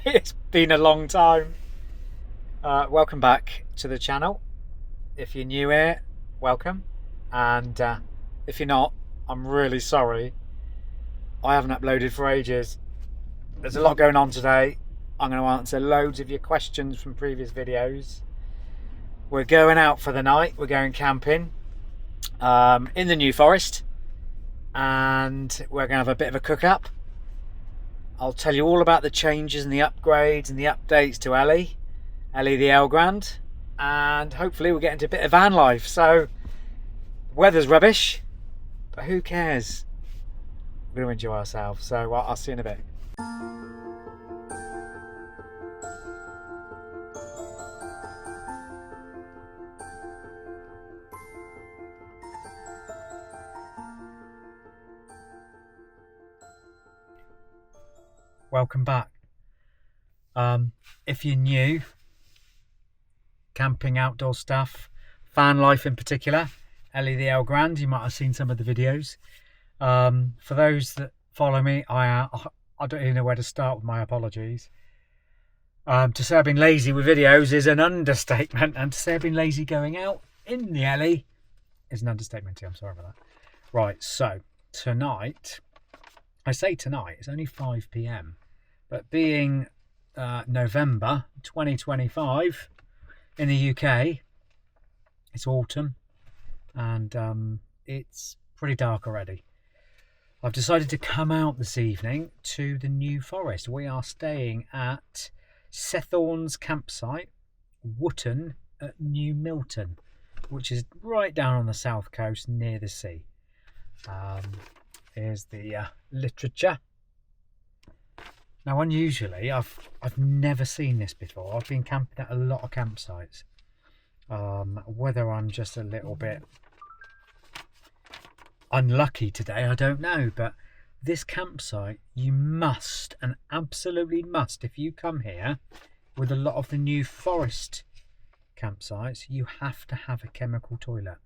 It's been a long time. Welcome back to the channel. If you're new here, welcome. And if you're not, I'm really sorry. I haven't uploaded for ages. There's a lot going on today. I'm going to answer loads of your questions from previous videos. We're going out for the night. We're going camping in the New Forest. And we're going to have a bit of a cook up. I'll tell you all about the changes and the upgrades and the updates to Ellie the Elgrand, and hopefully we'll get into a bit of van life. So the weather's rubbish, but who cares? We're going to enjoy ourselves. So I'll see you in a bit. Welcome back. If you're new, camping, outdoor stuff, van life in particular, Ellie the Elgrand, you might have seen some of the videos. For those that follow me, I don't even know where to start with my apologies. To say I've been lazy with videos is an understatement, and to say I've been lazy going out in the Ellie is an understatement too. I'm sorry about that. Right, so tonight, I say tonight, it's only 5 p.m. But being November 2025 in the UK, it's autumn and it's pretty dark already. I've decided to come out this evening to the New Forest. We are staying at Sethorn's campsite, Wootton at New Milton, which is right down on the south coast near the sea. Here's the literature. Now, unusually, I've never seen this before. I've been camping at a lot of campsites. Whether I'm just a little bit unlucky today, I don't know. But this campsite, you must, and absolutely must, if you come here with a lot of the New Forest campsites, you have to have a chemical toilet.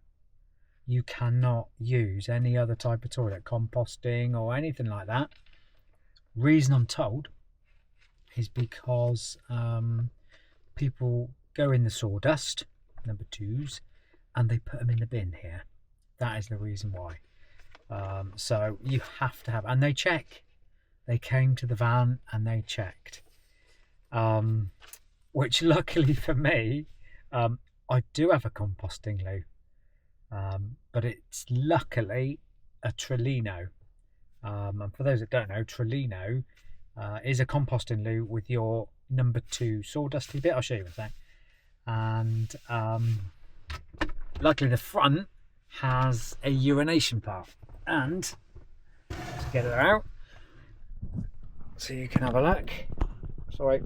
You cannot use any other type of toilet, composting or anything like that. Reason I'm told is because people go in the sawdust, number 2s, and they put them in the bin here. That is the reason why. So you have to have, and they check. They came to the van and they checked. Which luckily for me, I do have a composting loo. But it's luckily a Trillino. And for those that don't know, Trillino is a composting loo with your number 2 sawdusty bit. I'll show you in a sec. And luckily the front has a urination part. And to get it out, so you can have a look. Sorry.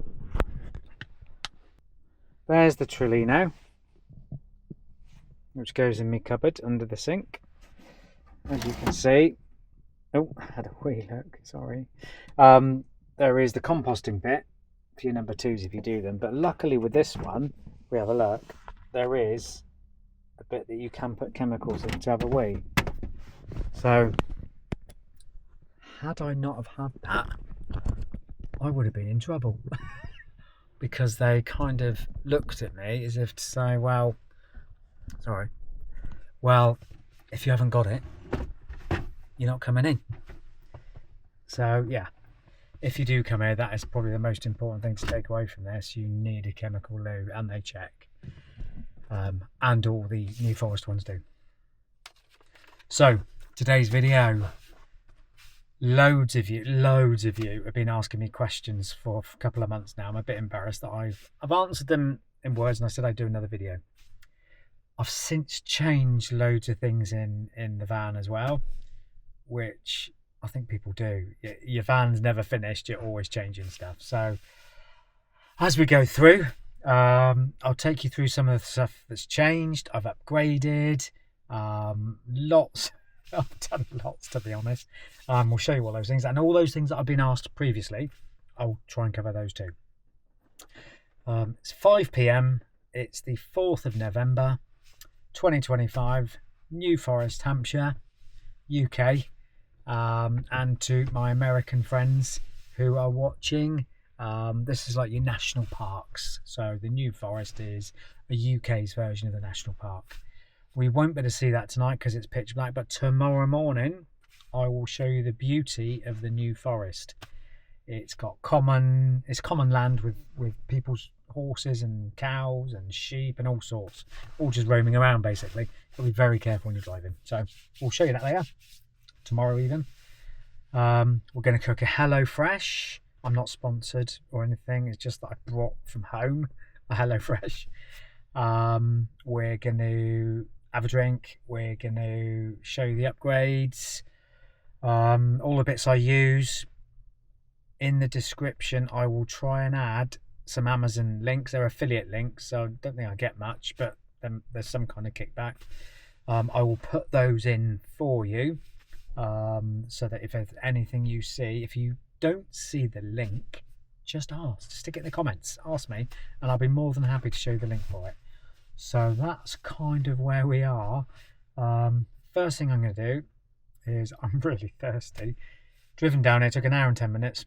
There's the Trillino, which goes in my cupboard under the sink. As you can see, oh, I had a wee look, sorry. There is the composting bit for your number 2s if you do them, but luckily with this one, we have a look, there is a bit that you can put chemicals in to have a wee. So, had I not have had that, I would have been in trouble. Because they kind of looked at me as if to say, well, sorry, well, if you haven't got it, you're not coming in. So yeah, if you do come here, that is probably the most important thing to take away from this. You need a chemical loo, and they check, and all the New Forest ones do. So today's video, loads of you have been asking me questions for a couple of months now. I'm a bit embarrassed that I've answered them in words, and I said I'd do another video. I've since changed loads of things in the van as well, which I think people do. Your van's never finished, you're always changing stuff. So as we go through, I'll take you through some of the stuff that's changed. I've upgraded lots. I've done lots, to be honest. We'll show you all those things, and all those things that I've been asked previously, I'll try and cover those too. It's 5 p.m. It's the 4th of November 2025, New Forest, Hampshire, UK. And to my American friends, who are watching. This is like your national parks. So the New Forest is a UK's version of the national park. We won't be able to see that tonight because it's pitch black, but tomorrow morning I will show you the beauty of the New Forest. It's got common land with people's horses and cows and sheep and all sorts, all just roaming around basically. You'll be very careful when you're driving. So we'll show you that later, tomorrow even. We're going to cook a HelloFresh. I'm not sponsored or anything. It's just that I brought from home a HelloFresh. We're going to have a drink. We're going to show you the upgrades. All the bits I use. In the description, I will try and add some Amazon links. They're affiliate links, so I don't think I get much, but there's some kind of kickback. I will put those in for you, so that if there's anything you see, if you don't see the link, just ask. Stick it in the comments. Ask me, and I'll be more than happy to show you the link for it. So that's kind of where we are. First thing I'm going to do is, I'm really thirsty. Driven down here, took an hour and 10 minutes.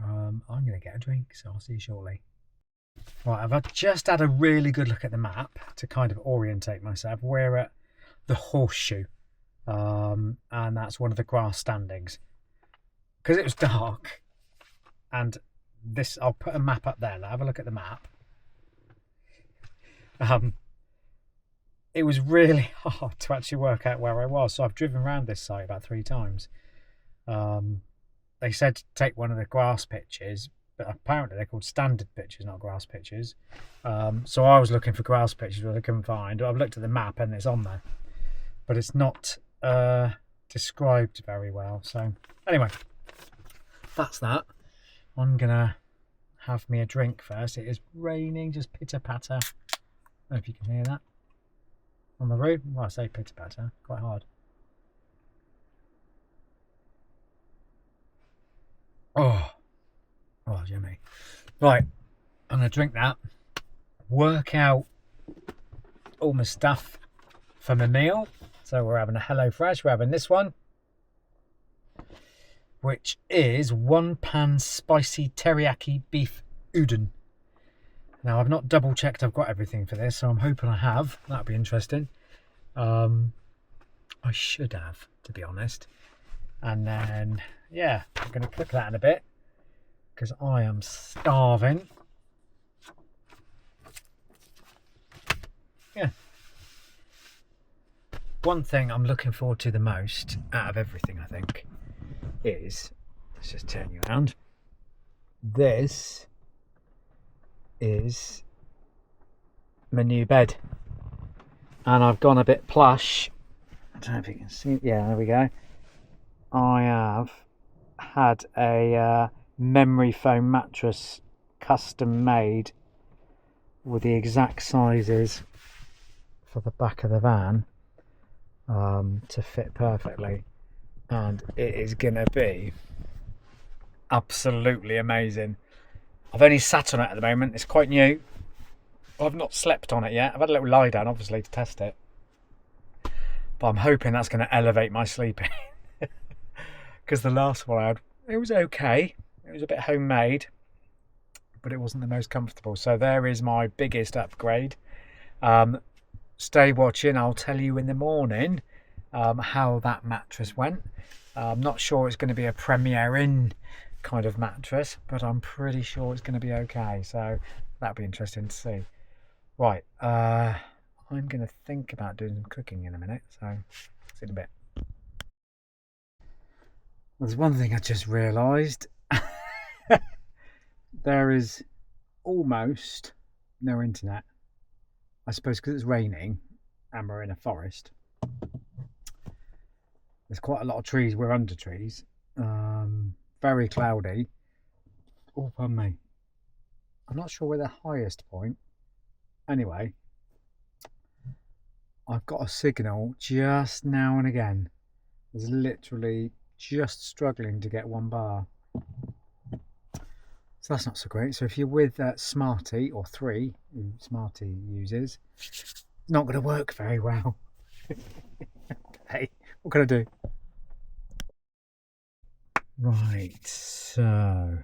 I'm going to get a drink, so I'll see you shortly. Right, I've just had a really good look at the map to kind of orientate myself. We're at the Horseshoe, and that's one of the grass standings. Because it was dark, and this, I'll put a map up there. Have a look at the map. It was really hard to actually work out where I was, so I've driven around this site about 3 times. They said to take one of the grass pitches, but apparently they're called standard pitches, not grass pitches. So I was looking for grass pitches, but I couldn't find. I've looked at the map and it's on there, but it's not described very well. So anyway, that's that. I'm gonna have me a drink first. It is raining, just pitter patter. I don't know if you can hear that on the roof. Well, I say pitter patter, quite hard. Oh, yummy. Right, I'm going to drink that, work out all my stuff for my meal. So we're having a HelloFresh. We're having this one, which is 1-pan spicy teriyaki beef udon. Now, I've not double checked I've got everything for this, so I'm hoping I have. That'll be interesting. I should have, to be honest. And then, yeah, I'm going to cook that in a bit because I am starving. Yeah. One thing I'm looking forward to the most out of everything, I think, is, let's just turn you around. This is my new bed. And I've gone a bit plush. I don't know if you can see. Yeah, there we go. I have had a memory foam mattress custom made with the exact sizes for the back of the van to fit perfectly, and it is gonna be absolutely amazing. I've only sat on it at the moment. It's quite new. I've not slept on it yet. I've had a little lie down obviously to test it, but I'm hoping that's going to elevate my sleeping. Because the last one I had, it was okay. It was a bit homemade, but it wasn't the most comfortable. So there is my biggest upgrade. Stay watching. I'll tell you in the morning how that mattress went. I'm not sure it's going to be a Premier Inn kind of mattress, but I'm pretty sure it's going to be okay. So that'll be interesting to see. Right, I'm going to think about doing some cooking in a minute. So see you in a bit. There's one thing I just realised. There is almost no internet. I suppose because it's raining and we're in a forest. There's quite a lot of trees. We're under trees. Very cloudy. Oh, pardon me. I'm not sure where the highest point. Anyway, I've got a signal just now and again. There's literally just struggling to get 1 bar. So that's not so great. So if you're with Smarty or 3, who Smarty uses, it's not going to work very well. Hey, what can I do? Right, so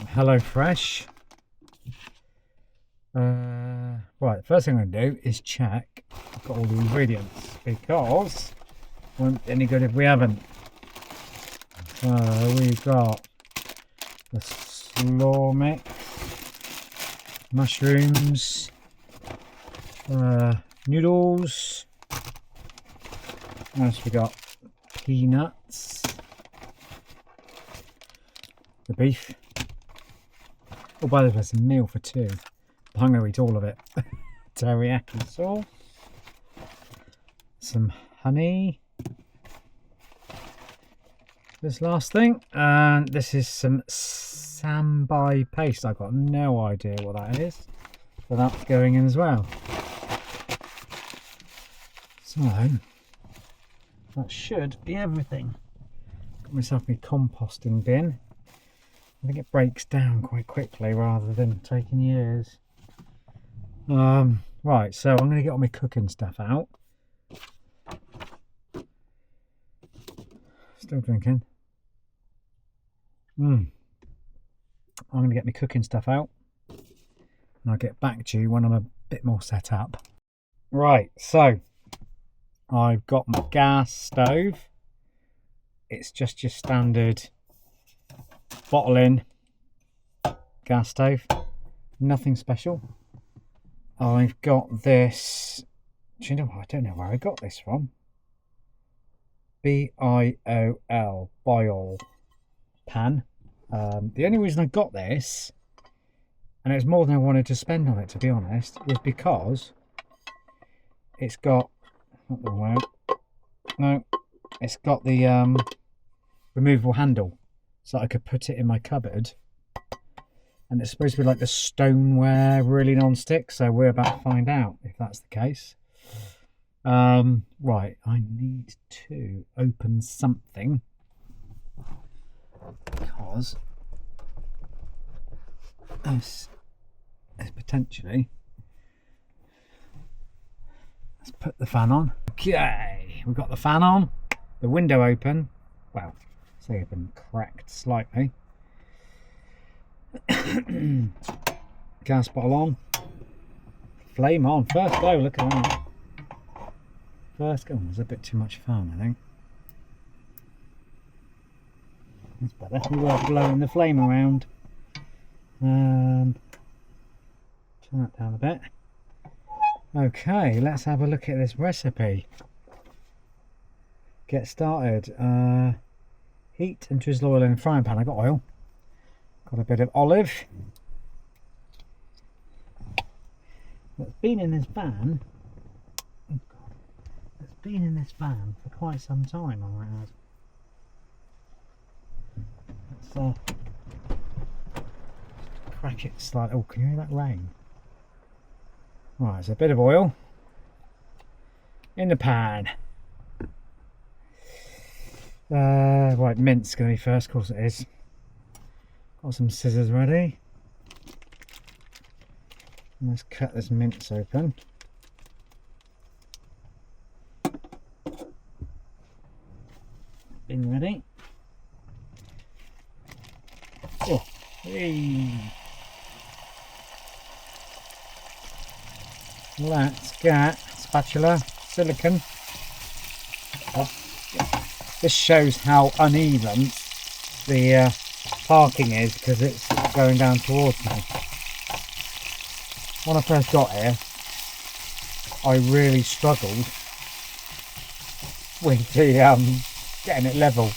HelloFresh. Right, the first thing I'm going to do is check I've got all the ingredients, because it won't be any good if we haven't. So we've got the slaw mix, mushrooms, noodles, what else we got? Peanuts, the beef. Oh, by the way, there's a meal for two. I'm going to eat all of it. Teriyaki sauce, some honey, this last thing, and this is some sambai paste. I've got no idea what that is, but that's going in as well. So that should be everything. Got myself my composting bin. I think it breaks down quite quickly rather than taking years. Right, so I'm going to get all my cooking stuff out. Still drinking. I'm going to get my cooking stuff out, and I'll get back to you when I'm a bit more set up. Right, so I've got my gas stove. It's just your standard bottle in gas stove, nothing special. I've got this, do you know what, I don't know where I got this from. BIOL, Biol pan. The only reason I got this, and it was more than I wanted to spend on it, to be honest, was because it's got, not the word, no, it's got the removable handle, so I could put it in my cupboard. And it's supposed to be like the stoneware, really non-stick, so we're about to find out if that's the case. Right, I need to open something, because this is potentially, let's put the fan on. Okay, we've got the fan on, the window open, well, say it's been cracked slightly. Gas bottle on, flame on, first go, look at that. First go, there's a bit too much fan, I think. That's better, we were blowing the flame around. Turn that down a bit. Okay, let's have a look at this recipe. Get started. Heat and drizzle oil in a frying pan. I got oil. Got a bit of olive. It's been in this van. Oh God, it's been in this van for quite some time, I might add. Let's crack it slightly. Oh, can you hear that rain? Right, so a bit of oil in the pan. Right, mint's going to be first, of course it is. Got some scissors ready. Let's cut this mince open. Bin ready. Oh, hey. Let's get spatula, silicone. Oh. This shows how uneven the parking is, because it's going down towards me. When I first got here, I really struggled with the getting it level,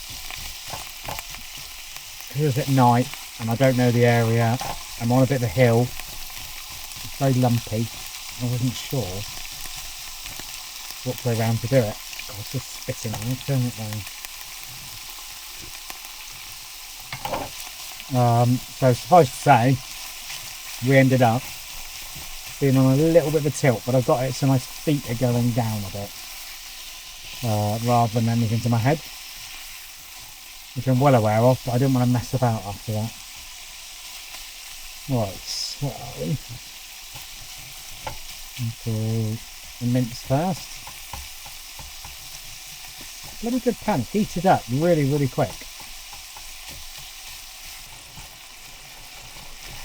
because it was at night and I don't know the area. I'm on a bit of a hill, it's very lumpy. I wasn't sure what way around to do it. God, it's just spitting on it, turn it down. So suffice to say, we ended up being on a little bit of a tilt, but I've got it so my feet are going down a bit, rather than anything to my head, which I'm well aware of, but I didn't want to mess about after that. Right, so into the mince first. Bloody good pan, heated up really, really quick.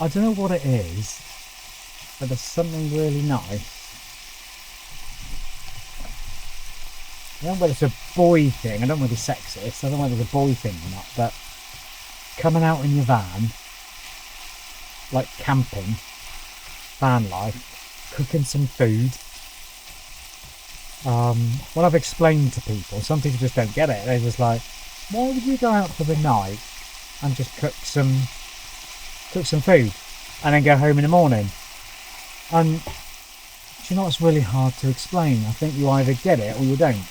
I don't know what it is, but there's something really nice. I don't know whether it's a boy thing, I don't know whether it's sexist, I don't know whether it's a boy thing or not, but coming out in your van, like camping, van life, cooking some food. When I've explained to people, some people just don't get it. They're just like, why would you go out for the night and just cook some food and then go home in the morning? And do you know what's really hard to explain? I think you either get it or you don't.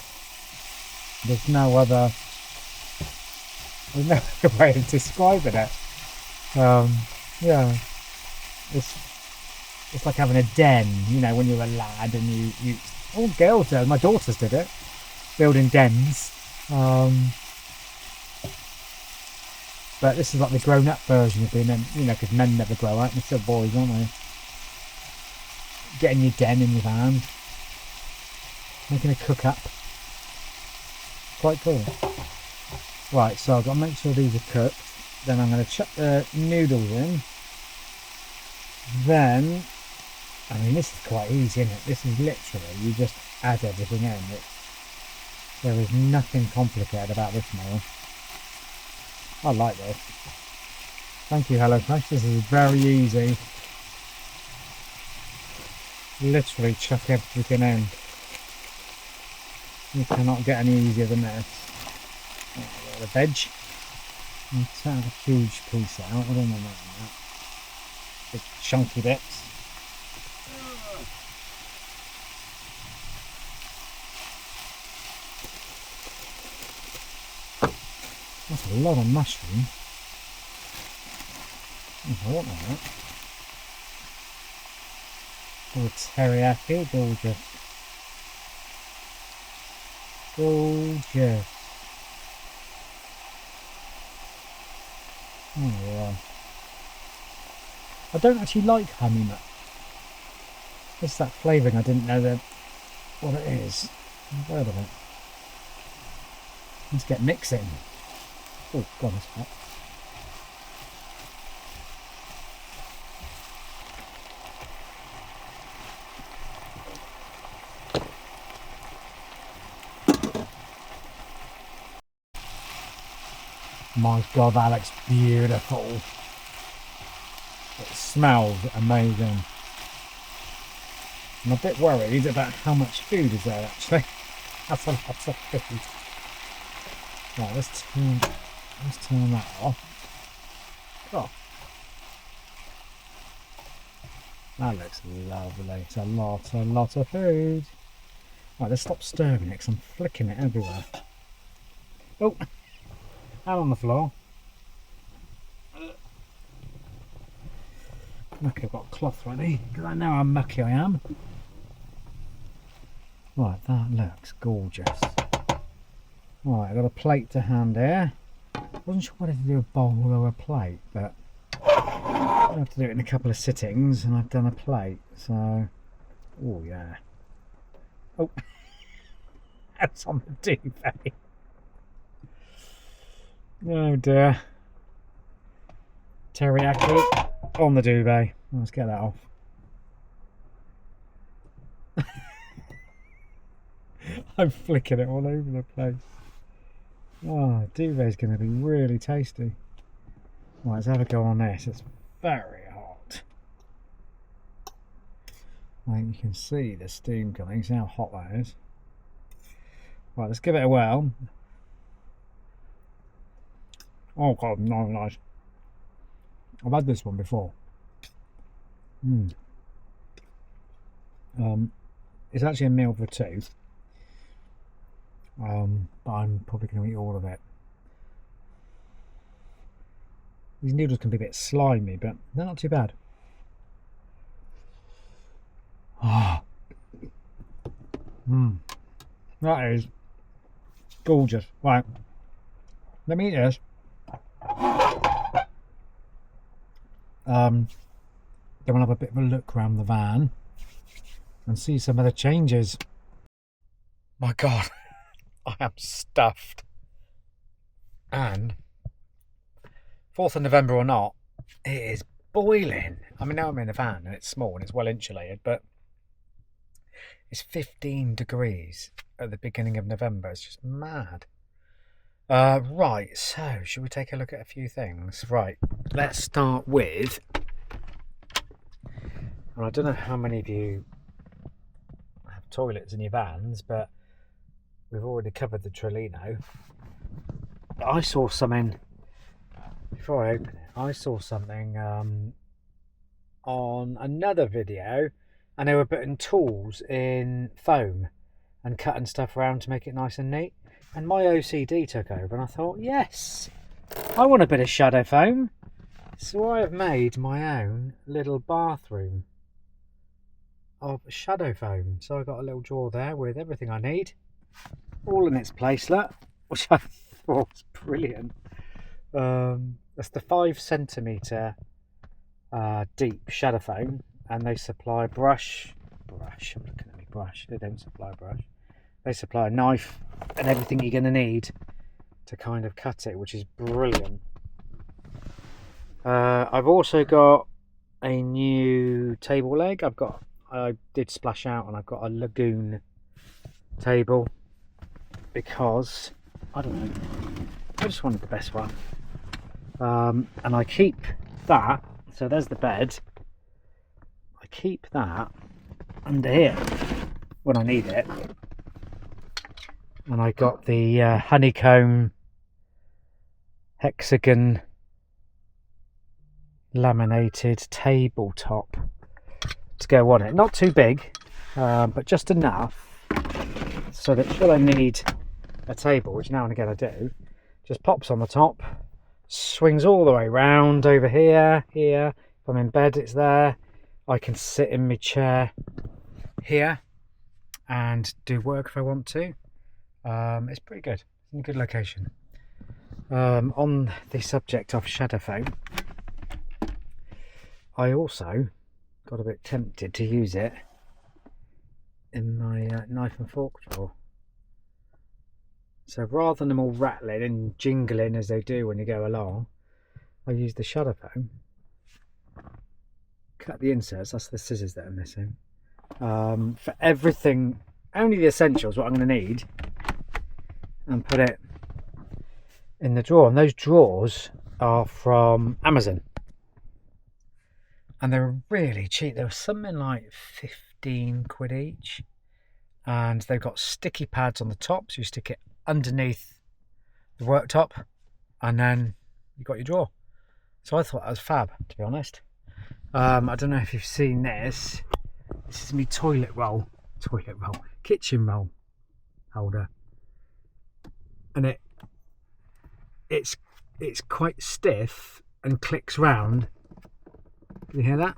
There's no other way of describing it. Yeah, it's like having a den, you know, when you're a lad and you all girls do. My daughters did it, building dens. But this is like the grown-up version of being, you know, because men never grow up, they're still boys, aren't they? Getting your den in your van, making a cook-up. Quite cool. Right, so I've got to make sure these are cooked. Then I'm going to chuck the noodles in. Then, I mean, this is quite easy, isn't it? This is literally, you just add everything in. There is nothing complicated about this meal. I like this. Thank you, HelloFresh. This is very easy. Literally chuck everything in. You cannot get any easier than this. The veg. I'll take a huge piece out. I don't know about that. Big chunky bits. That's a lot of mushroom. I want that. Or teriyaki, gorgeous. Gorgeous. Oh yeah. I don't actually like honey nut. It's that flavouring I didn't know what it is. I've heard of it. Let's get mixing. Oh god, it's hot. My god, that looks beautiful. It smells amazing. I'm a bit worried about how much food is there actually. That's a lot of food. Right, let's turn that off. Oh. That looks lovely. It's a lot of food. Right, let's stop stirring it because I'm flicking it everywhere. Oh! Out on the floor. Look, I've got a cloth ready because I know how mucky I am. Right, that looks gorgeous. Right, I've got a plate to hand here. Wasn't sure whether to do a bowl or a plate, but I have to do it in a couple of sittings, and I've done a plate. So, oh yeah. Oh, that's on the duvet. Oh dear. Teriyaki on the duvet. Let's get that off. I'm flicking it all over the place. Oh, duvet's going to be really tasty. Right, let's have a go on this. It's very hot. I think you can see the steam coming. See how hot that is. Right, let's give it a whirl. Oh god, nice. I've had this one before. It's actually a meal for two. But I'm probably going to eat all of it. These noodles can be a bit slimy, but they're not too bad. That is gorgeous. Right, let me eat this. Then we'll have a bit of a look around the van and see some of the changes. My god, I am stuffed. And 4th of November or not, it is boiling. I mean, now I'm in a van and it's small and it's well insulated, but it's 15 degrees at the beginning of November. It's just mad. Right, so should we take a look at a few things? Right, let's start with, and I don't know how many of you have toilets in your vans, but we've already covered the Trillino. I saw something, before I open it, I saw something on another video, and they were putting tools in foam and cutting stuff around to make it nice and neat. And my OCD took over and I thought, yes, I want a bit of shadow foam. So I have made my own little bathroom of shadow foam. So I got a little drawer there with everything I need, all in its place, look, which I thought was brilliant. That's the 5 centimetre deep shadow foam, and they supply brush, I'm looking at my brush, they don't supply a brush. They supply a knife and everything you're going to need to kind of cut it, which is brilliant. I've also got a new table leg. I did splash out and I've got a lagoon table because, I don't know, I just wanted the best one. And I keep that, so there's the bed. I keep that under here when I need it. And I got the honeycomb hexagon laminated tabletop to go on it. Not too big, but just enough so that should I need a table, which now and again I do, just pops on the top, swings all the way round over here. If I'm in bed, it's there. I can sit in my chair here and do work if I want to. It's pretty good. It's in a good location. On the subject of shadow foam, I also got a bit tempted to use it in my knife and fork drawer. So rather than them all rattling and jingling as they do when you go along, I use the shadow foam. Cut the inserts, that's the scissors that are missing. For everything, only the essentials, what I'm going to need, and put it in the drawer. And those drawers are from Amazon. And they're really cheap. They were something like 15 quid each. And they've got sticky pads on the top, so you stick it underneath the worktop, and then you've got your drawer. So I thought that was fab, to be honest. I don't know if you've seen this. This is my kitchen roll holder. And it's quite stiff and clicks round. Can you hear that?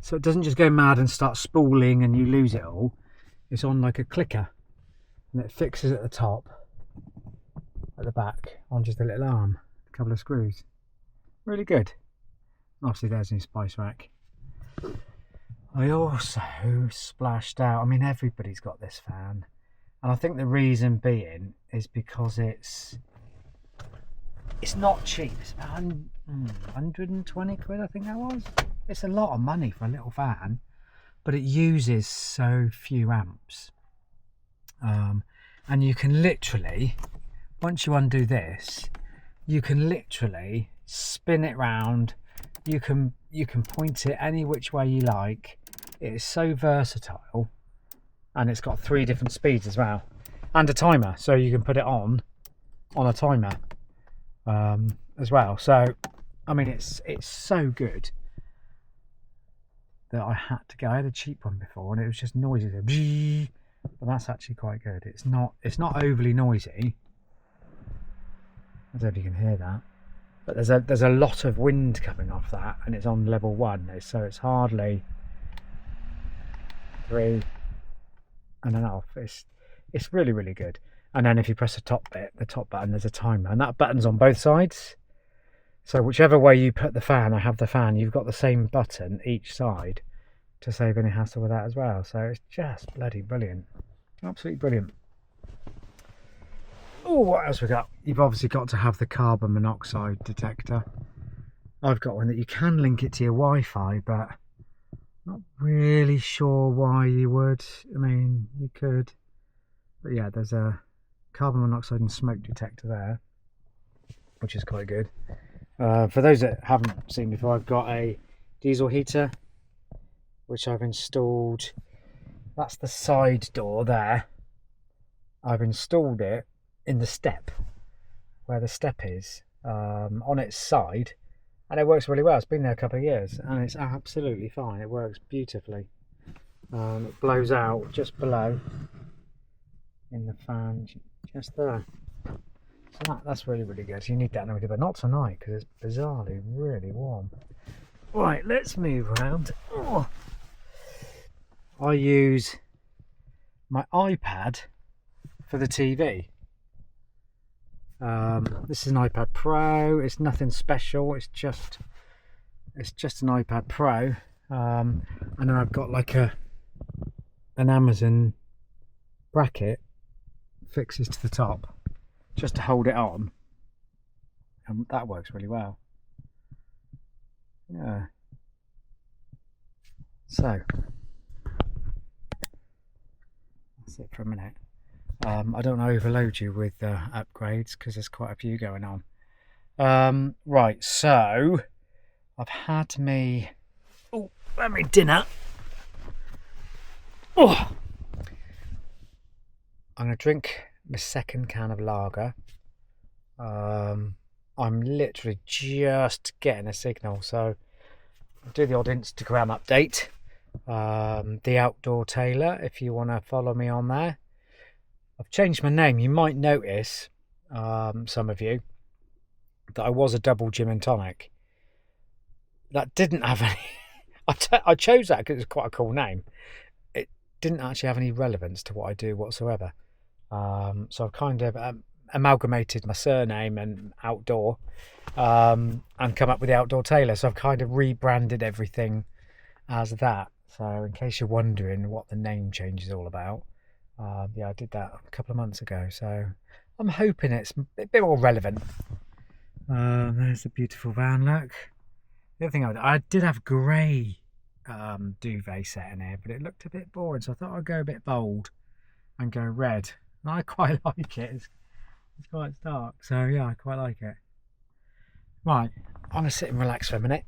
So it doesn't just go mad and start spooling and you lose it all. It's on like a clicker, and it fixes at the top, at the back, on just a little arm, a couple of screws. Really good. Obviously there's your spice rack. I also splashed out, I mean everybody's got this fan, and I think the reason being is because it's not cheap. It's about 120 quid, I think that was. It's a lot of money for a little fan, but it uses so few amps. And you can literally, once you undo this, you can literally spin it round. You can point it any which way you like. It is so versatile, and it's got 3 different speeds as well, and a timer, so you can put it on a timer as well. So I mean it's so good that I had to go. I had a cheap one before and it was just noisy, but that's actually quite good. It's not overly noisy. I don't know if you can hear that, but there's a lot of wind coming off that, and it's on level 1, so it's hardly 3 and an off. It's really, really good. And then if you press the top button, there's a timer, and that button's on both sides. So whichever way you put the fan, I have the fan, you've got the same button each side to save any hassle with that as well. So it's just bloody brilliant. Absolutely brilliant. Oh, what else we got? You've obviously got to have the carbon monoxide detector. I've got one that you can link it to your Wi-Fi, but not really sure why you would. I mean, you could, but yeah, there's a carbon monoxide and smoke detector there, which is quite good. For those that haven't seen before, I've got a diesel heater which I've installed. That's the side door there. I've installed it in the step, where the step is, on its side, and it works really well. It's been there a couple of years and it's absolutely fine. It works beautifully. It blows out just below in the fan, just there. So that's really, really good. You need that in the winter, but not tonight because it's bizarrely really warm. Right, let's move around. Oh. I use my iPad for the TV. This is an iPad Pro. It's nothing special. It's just an iPad Pro. And then I've got like an Amazon bracket fixes to the top just to hold it on, and that works really well. Yeah. So that's it for a minute. I don't want to overload you with upgrades because there's quite a few going on. Right, so I've had me dinner. Oh, I'm going to drink my second can of lager. I'm literally just getting a signal, so I'll do the odd Instagram update. The Outdoor Tailor, if you want to follow me on there. I've changed my name. You might notice, some of you, that I was a double gin and tonic. That didn't have any... I chose that because it's quite a cool name. It didn't actually have any relevance to what I do whatsoever. So I've kind of amalgamated my surname and outdoor, and come up with the Outdoor Tailor. So I've kind of rebranded everything as that. So in case you're wondering what the name change is all about, yeah, I did that a couple of months ago. So I'm hoping it's a bit more relevant. There's the beautiful van look. The other thing I did have grey duvet set in here, but it looked a bit boring, so I thought I'd go a bit bold and go red. And I quite like it. It's quite dark, so yeah, I quite like it. Right, I'm gonna sit and relax for a minute.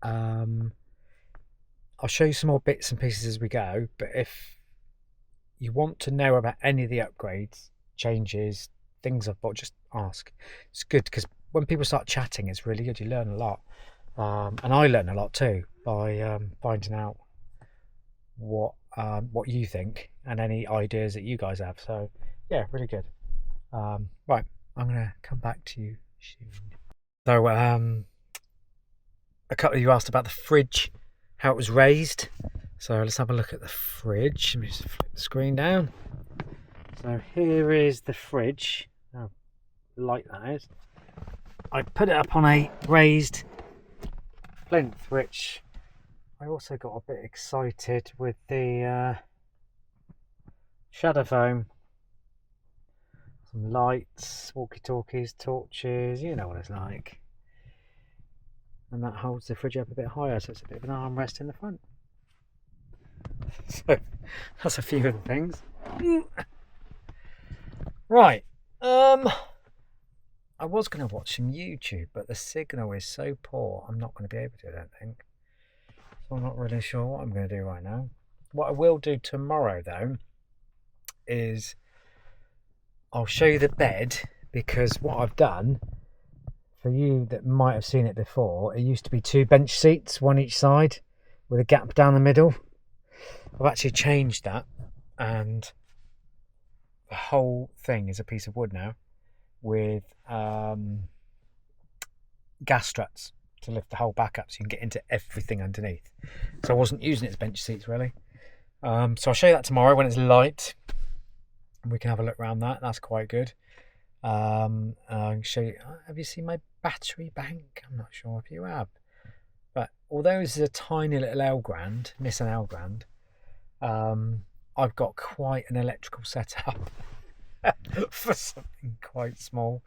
I'll show you some more bits and pieces as we go, but if you want to know about any of the upgrades, changes, things I've bought, just ask. It's good because when people start chatting, it's really good. You learn a lot, and I learn a lot too by finding out what you think and any ideas that you guys have. So yeah, really good. Right, I'm gonna come back to you soon. So a couple of you asked about the fridge, how it was raised. So let's have a look at the fridge. Let me just flip the screen down. So here is the fridge. How light that is. I put it up on a raised plinth, which I also got a bit excited with the shadow foam. Some lights, walkie-talkies, torches, you know what it's like. And that holds the fridge up a bit higher, so it's a bit of an armrest in the front. So that's a few of the things. Right, I was going to watch some YouTube, but the signal is so poor I'm not going to be able to, I don't think. So I'm not really sure what I'm going to do right now. What I will do tomorrow though is I'll show you the bed, because what I've done, for you that might have seen it before, it used to be 2 bench seats, one each side with a gap down the middle. I've actually changed that, and the whole thing is a piece of wood now with gas struts to lift the whole back up so you can get into everything underneath. So I wasn't using it as bench seats really. So I'll show you that tomorrow when it's light. We can have a look around that. That's quite good. I'll show you. Have you seen my battery bank? I'm not sure if you have. But although this is a tiny little Elgrand, Nissan Elgrand, I've got quite an electrical setup for something quite small.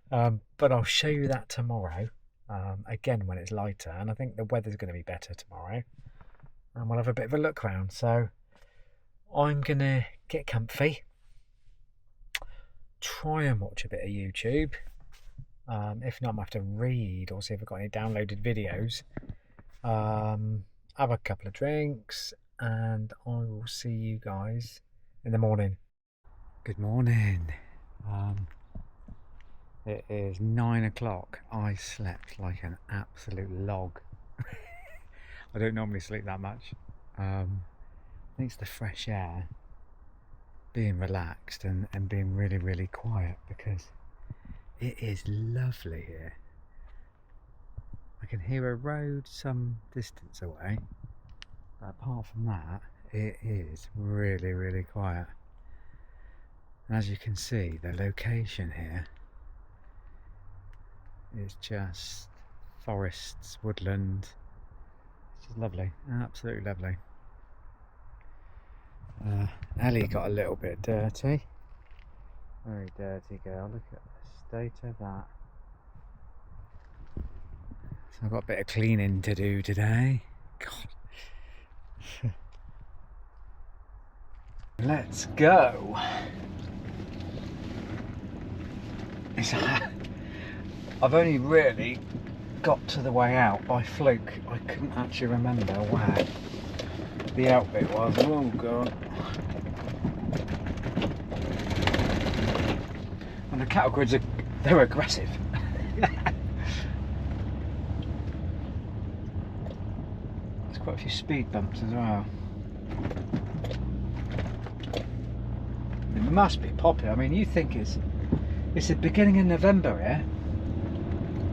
But I'll show you that tomorrow. again when it's lighter, and I think the weather's going to be better tomorrow, and we'll have a bit of a look round. So I'm going to get comfy, try and watch a bit of YouTube. If not, I might have to read or see if I've got any downloaded videos. Have a couple of drinks, and I will see you guys in the morning. Good morning. It is 9 o'clock. I slept like an absolute log. I don't normally sleep that much. I think it's the fresh air, being relaxed and being really, really quiet, because it is lovely here. I can hear a road some distance away, but apart from that, it is really, really quiet. And as you can see, the location here is just forests, woodland. It's just lovely, absolutely lovely. Ellie got a little bit dirty. Very dirty girl, look at the state of that. So I've got a bit of cleaning to do today. God. Let's go. I've only really got to the way out by fluke. I couldn't actually remember where the out bit was. Oh god. And the cattle grids they're aggressive. There's quite a few speed bumps as well. It must be popular. I mean, you think it's the beginning of November here,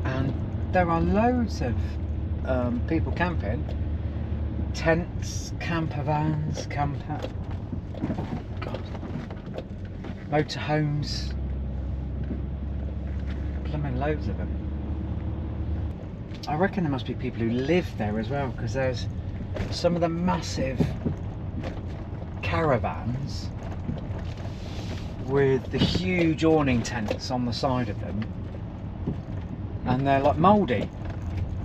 and there are loads of people camping. Tents, camper vans, motorhomes, blooming loads of them. I reckon there must be people who live there as well, because there's some of the massive caravans with the huge awning tents on the side of them, and they're like mouldy,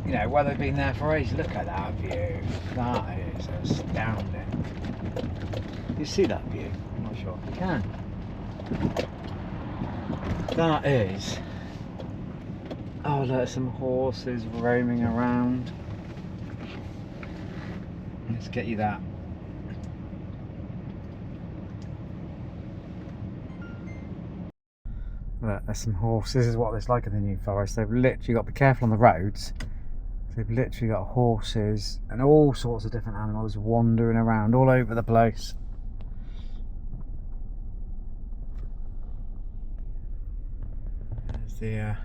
you know, where they've been there for ages. Look at that view, that is astounding. You see that view? I'm not sure if you can. That is, oh look, some horses roaming around. Let's get you that. Look, there's some horses. This is what it's like in the New Forest. They've literally got to be careful on the roads. They've literally got horses and all sorts of different animals wandering around all over the place. There's the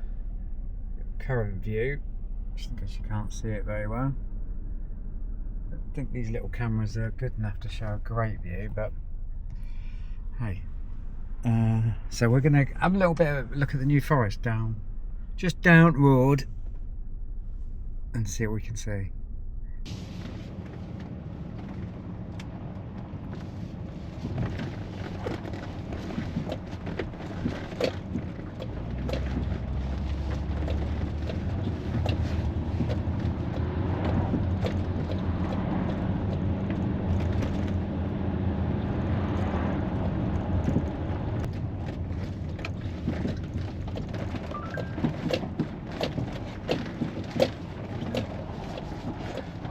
current view, just in case you can't see it very well. I don't think these little cameras are good enough to show a great view, but hey. So we're going to have a little bit of a look at the New Forest just down road, and see what we can see.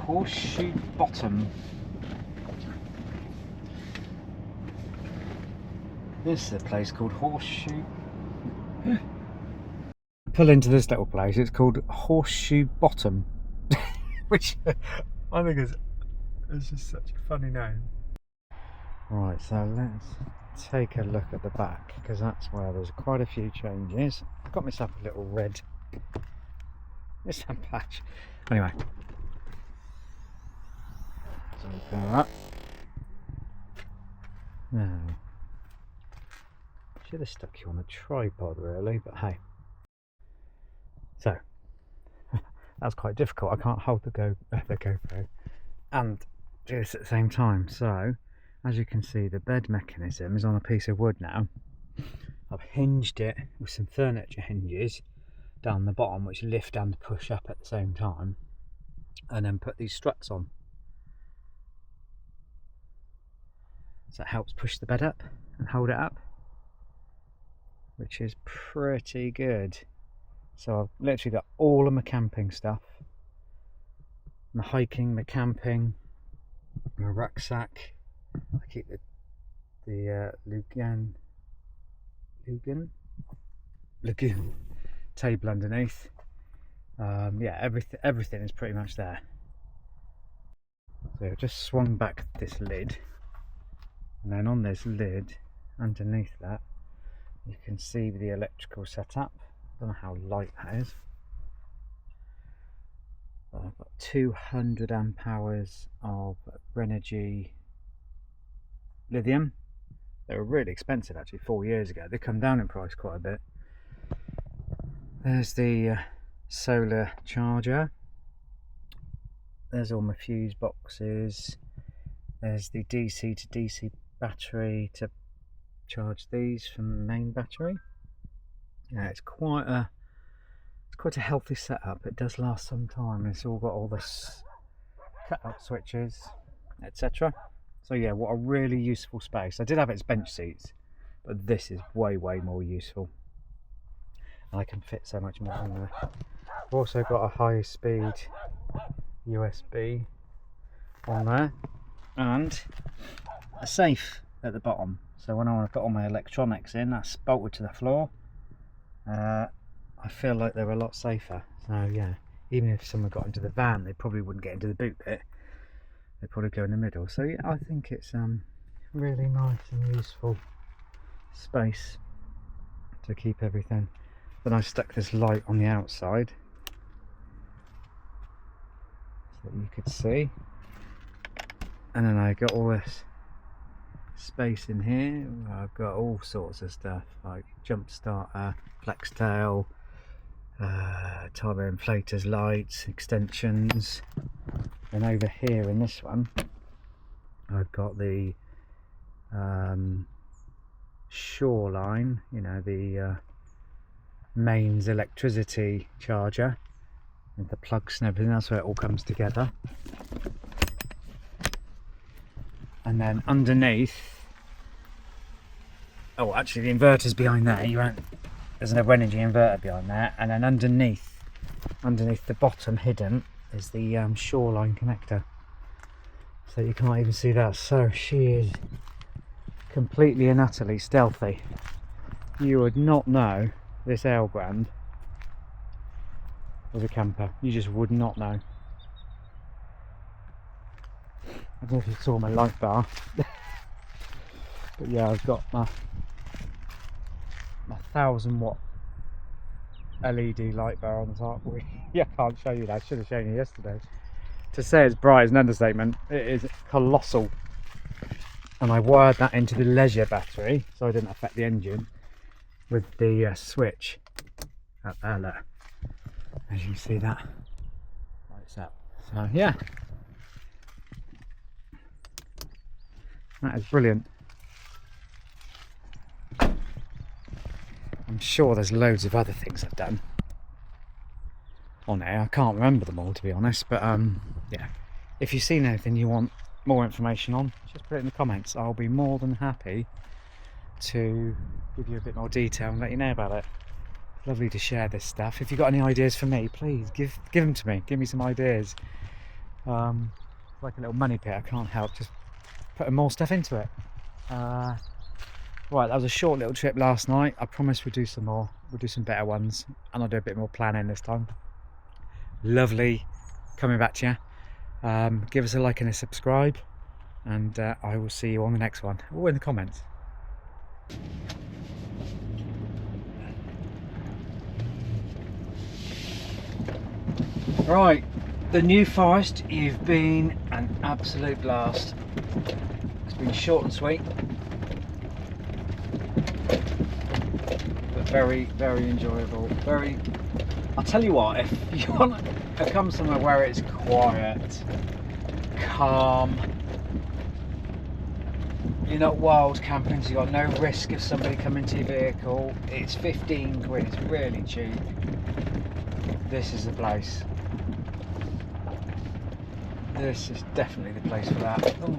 Horseshoe Bottom. This is a place called Horseshoe. Pull into this little place. It's called Horseshoe Bottom, which I think is just such a funny name. Right, so let's take a look at the back, because that's where there's quite a few changes. I've got myself a little red Nissan patch. Anyway. So that. Now, should have stuck you on a tripod really, but hey. So that's quite difficult. I can't hold the GoPro and do this at the same time. So as you can see, the bed mechanism is on a piece of wood now. I've hinged it with some furniture hinges down the bottom, which lift and push up at the same time, and then put these struts on. So it helps push the bed up and hold it up, which is pretty good. So I've literally got all of my camping stuff, my hiking, my camping, my rucksack. I keep the lagoon table underneath. Yeah, everything is pretty much there. So I've just swung back this lid, and then on this lid, underneath that, you can see the electrical setup. I don't know how light that is. But I've got 200 amp hours of Renogy lithium. They were really expensive actually 4 years ago. They come down in price quite a bit. There's the solar charger. There's all my fuse boxes. There's the DC to DC battery to charge these from the main battery. Yeah, it's quite a healthy setup. It does last some time. It's all got all this cut-out switches, etc. So yeah, what a really useful space. I did have its bench seats, but this is way more useful. And I can fit so much more in there. I've also got a high-speed USB on there, and a safe at the bottom. So when I want to put all my electronics in, that's bolted to the floor. I feel like they're a lot safer. So yeah, even if someone got into the van, they probably wouldn't get into the boot bit. They'd probably go in the middle. So yeah, I think it's really nice and useful space to keep everything. Then I stuck this light on the outside so that you could see, and then I got all this space in here. I've got all sorts of stuff like jump starter, flex tail, turbo inflators, lights, extensions. And over here in this one, I've got the Shoreline, you know, the mains electricity charger, and the plugs and everything. That's where it all comes together. And then underneath, oh, actually the inverter's behind there. There's an Renogy inverter behind there, and then underneath the bottom hidden is the Shoreline connector. So you can't even see that. So she is completely and utterly stealthy. You would not know this Elgrand was a camper. You just would not know. I don't know if you saw my light bar. But yeah, I've got my 1000-watt LED light bar on the top. Yeah, I can't show you that. I should have shown you yesterday. To say it's bright is an understatement. It is colossal. And I wired that into the leisure battery so I didn't affect the engine with the switch up there, look. As you can see, that lights up. So yeah, that is brilliant. I'm sure there's loads of other things I've done on here. I can't remember them all, to be honest, but yeah, if you've seen anything you want more information on, just put it in the comments. I'll be more than happy to give you a bit more detail and let you know about it. Lovely to share this stuff. If you've got any ideas for me, please give them to me. Give me some ideas. It's like a little money pit. I can't help just putting more stuff into it. Right, that was a short little trip last night. I promise we'll do some more. We'll do some better ones, and I'll do a bit more planning this time. Lovely coming back to you. Give us a like and a subscribe, and I will see you on the next one, or in the comments. Right, the New Forest, you've been an absolute blast. It's been short and sweet, but very enjoyable. I'll tell you what, if you want to come somewhere where it's quiet, calm, You're not wild camping, so you've got no risk of somebody coming to your vehicle. It's 15 quid, it's really cheap. This is the place. This is definitely the place for that. Oh.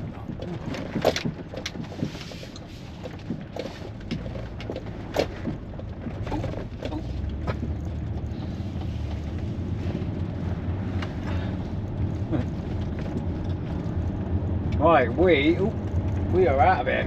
Right, we are out of it.